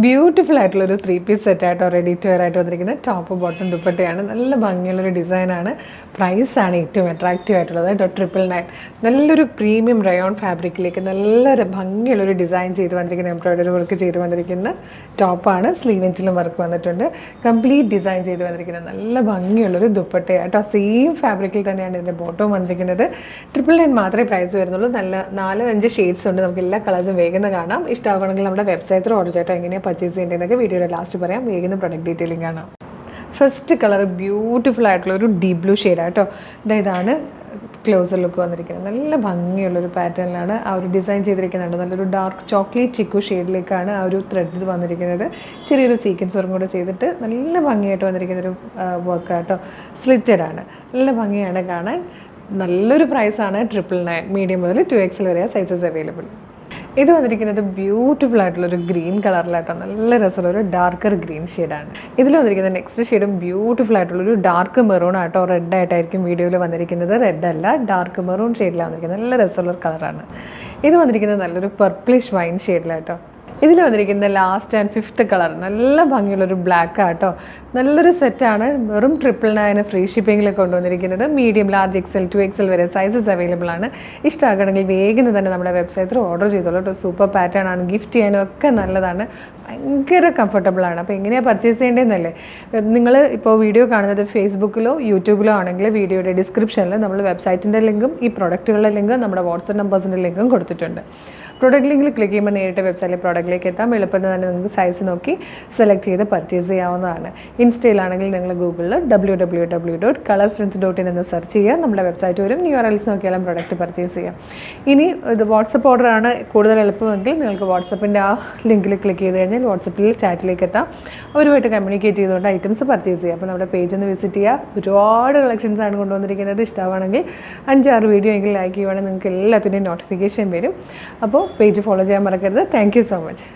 Beautiful ആയിട്ടുള്ളൊരു 3-piece സെറ്റായിട്ടോ ready to wear ആയിട്ട് വന്നിരിക്കുന്ന ടോപ്പ് ബോട്ടം ദുപ്പട്ടയാണ്. നല്ല ഭംഗിയുള്ളൊരു ഡിസൈനാണ്. പ്രൈസാണ് ഏറ്റവും അട്രാക്റ്റീവ് ആയിട്ടുള്ളത് കേട്ടോ. 999. നല്ലൊരു പ്രീമിയം റയോൺ ഫാബ്രിക്കിലേക്ക് നല്ല ഭംഗിയുള്ളൊരു ഡിസൈൻ ചെയ്ത് വന്നിരിക്കുന്ന എംബ്രോയിഡറി വർക്ക് ചെയ്ത് വന്നിരിക്കുന്ന ടോപ്പാണ്. സ്ലീവെൻറ്റിലും വർക്ക് വന്നിട്ടുണ്ട്. കംപ്ലീറ്റ് ഡിസൈൻ ചെയ്ത് വന്നിരിക്കുന്ന നല്ല ഭംഗിയുള്ളൊരു ദുപ്പട്ടയാട്ടോ. സെയിം ഫാബ്രിക്കിൽ തന്നെയാണ് ഇതിൻ്റെ ബോട്ടം വന്നിരിക്കുന്നത്. 999 മാത്രമേ പ്രൈസ് വരുന്നുള്ളൂ. നല്ല 4-5 ഷെയ്ഡ്സ് ഉണ്ട്. നമുക്ക് എല്ലാ കളേഴ്സും വേഗം കാണാം. ഇഷ്ടമാണെങ്കിൽ നമ്മുടെ വെബ്സൈറ്റിൽ ഓർഡർ ചെയ്തിട്ട് എങ്ങനെയാണ് പർച്ചേസ് ചെയ്യേണ്ടതെന്നൊക്കെ വീഡിയോയുടെ ലാസ്റ്റ് പറയാം. വേഗം പ്രൊഡക്റ്റ് ഡീറ്റെയിലിംഗ് കാണാം. ഫസ്റ്റ് കളർ ബ്യൂട്ടിഫുൾ ആയിട്ടുള്ള ഒരു ഡീപ് ബ്ലൂ ഷെയ്ഡാണ് കേട്ടോ. ഇതാണ് ക്ലോസർ ലുക്ക് വന്നിരിക്കുന്നത്. നല്ല ഭംഗിയുള്ളൊരു പാറ്റേണിലാണ് ആ ഒരു ഡിസൈൻ ചെയ്തിരിക്കുന്നുണ്ട്. നല്ലൊരു ഡാർക്ക് ചോക്ലേറ്റ് ചിക്കു ഷെയ്ഡിലേക്കാണ് ആ ഒരു ത്രെഡ് വന്നിരിക്കുന്നത്. ചെറിയൊരു സീക്വൻസ് വർക്കും കൂടെ ചെയ്തിട്ട് നല്ല ഭംഗിയായിട്ട് വന്നിരിക്കുന്നൊരു വർക്കാട്ടോ. സ്ലിറ്റഡ് ആണ്. നല്ല ഭംഗിയാണ് കാണാൻ. നല്ലൊരു പ്രൈസാണ്. 999. മീഡിയം മുതൽ 2XL വരെ സൈസസ് അവൈലബിൾ. ഇത് വന്നിരിക്കുന്നത് ബ്യൂട്ടിഫുൾ ആയിട്ടുള്ളൊരു ഗ്രീൻ കളറിലാട്ടോ. നല്ല രസമുള്ളൊരു ഡാർക്കർ ഗ്രീൻ ഷെയ്ഡാണ്. ഇതിൽ വന്നിരിക്കുന്ന നെക്സ്റ്റ് ഷെയ്ഡും ബ്യൂട്ടിഫുൾ ആയിട്ടുള്ളൊരു ഡാർക്ക് മെറൂൺ ആട്ടോ. റെഡ് ആയിട്ടായിരിക്കും വീഡിയോയിൽ വന്നിരിക്കുന്നത്. റെഡ് അല്ല, ഡാർക്ക് മെറൂൺ ഷെയ്ഡിലാണ് വന്നിരിക്കുന്നത്. നല്ല രസമുള്ളൊരു കളറാണ്. ഇത് വന്നിരിക്കുന്നത് നല്ലൊരു പർപ്പിളിഷ് വൈൻ ഷെയ്ഡിലാട്ടോ. ഇതിൽ വന്നിരിക്കുന്ന ലാസ്റ്റ് ആൻഡ് 5th കളർ നല്ല ഭംഗിയുള്ളൊരു ബ്ലാക്ക് ആട്ടോ. നല്ലൊരു സെറ്റാണ്. വെറും 999 ഫ്രീ ഷിപ്പിങ്ങിലൊക്കെ കൊണ്ടുവന്നിരിക്കുന്നത്. മീഡിയം, ലാർജ്, XL, 2XL വരെ സൈസസ് അവൈലബിൾ ആണ്. ഇഷ്ടമാകണമെങ്കിൽ വേഗം തന്നെ നമ്മുടെ വെബ്സൈറ്റിൽ ഓർഡർ ചെയ്തോളൂ കേട്ടോ. സൂപ്പർ പാറ്റേൺ ആണ്. ഗിഫ്റ്റ് ചെയ്യാനും ഒക്കെ നല്ലതാണ്. ഭയങ്കര കംഫർട്ടബിളാണ്. അപ്പോൾ എങ്ങനെയാണ് പർച്ചേസ് ചെയ്യേണ്ടതെന്നല്ലേ. നിങ്ങൾ ഇപ്പോൾ വീഡിയോ കാണുന്നത് ഫേസ്ബുക്കിലോ യൂട്യൂബിലോ ആണെങ്കിൽ വീഡിയോയുടെ ഡിസ്ക്രിപ്ഷനിൽ നമ്മൾ വെബ്സൈറ്റിൻ്റെ ലിങ്കും ഈ പ്രൊഡക്റ്റുകളുടെ ലിങ്കും നമ്മുടെ വാട്സപ്പ് നമ്പേഴ്സിൻ്റെ ലിങ്കും കൊടുത്തിട്ടുണ്ട്. പ്രൊഡക്റ്റ് ലിങ്കിൽ ക്ലിക്ക് ചെയ്യുമ്പോൾ നേരിട്ട് വെബ്സൈറ്റിൽ പ്രോഡക്റ്റിലേക്ക് എത്താം. എളുപ്പത്തിൽ തന്നെ നിങ്ങൾക്ക് സൈസ് നോക്കി സെലക്ട് ചെയ്ത് പർച്ചേസ് ചെയ്യാവുന്നതാണ്. ഇൻസ്റ്റയിലാണെങ്കിൽ നിങ്ങൾ ഗൂഗിളിൽ www.colorstrends.in എന്ന് സെർച്ച് ചെയ്യുക. നമ്മുടെ വെബ്സൈറ്റ് വരും. URLs നോക്കിയാലും പ്രൊഡക്റ്റ് പർച്ചേസ് ചെയ്യാം. ഇനി ഇത് വാട്സപ്പ് ഓർഡറാണ് കൂടുതൽ എളുപ്പമെങ്കിൽ നിങ്ങൾക്ക് വാട്സപ്പിൻ്റെ ആ ലിങ്കിൽ ക്ലിക്ക് ചെയ്ത് കഴിഞ്ഞാൽ വാട്സപ്പിൽ ചാറ്റിലേക്ക് എത്താം. അവരുമായിട്ട് കമ്മ്യൂണിക്കേറ്റ് ചെയ്തുകൊണ്ട് ഐറ്റംസ് പർച്ചേസ് ചെയ്യുക. അപ്പോൾ നമ്മുടെ പേജ് ഒന്ന് വിസിറ്റ് ചെയ്യുക. ഒരുപാട് കളക്ഷൻസാണ് കൊണ്ടുവന്നിരിക്കുന്നത്. ഇഷ്ടമാണെങ്കിൽ 5-6 വീഡിയോ എങ്കിലും ലൈക്ക് ചെയ്യുവാണെങ്കിൽ നിങ്ങൾക്ക് എല്ലാത്തിൻ്റെയും നോട്ടിഫിക്കേഷൻ വരും. അപ്പോൾ പേജ് ഫോളോ ചെയ്യാൻ മറക്കരുത്. Thank you so much.